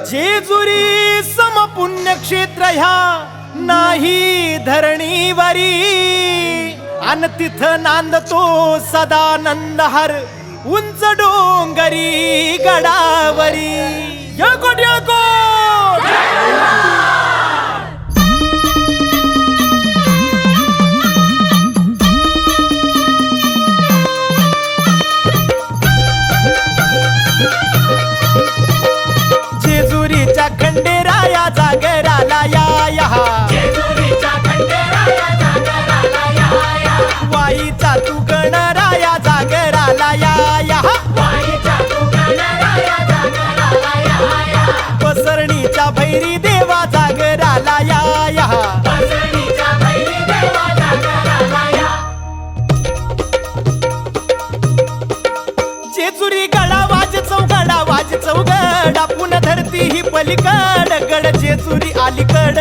जेजुरी सम पुण्यक्षेत्र ह्या नाही धरणीवरी अन तिथ नांदतो सदानंद हर उंच डोंगरी गडावरी येळकोट येळकोट जेजुरीच्या खंडेराया जागराला या वाईचा तू गणराया जागराला या पसरणीच्या भैरी देवा जागराला या जेजुरी गडा वाज चौगडा पुन धरती ही पलीकड गड जेजुरी अलीकड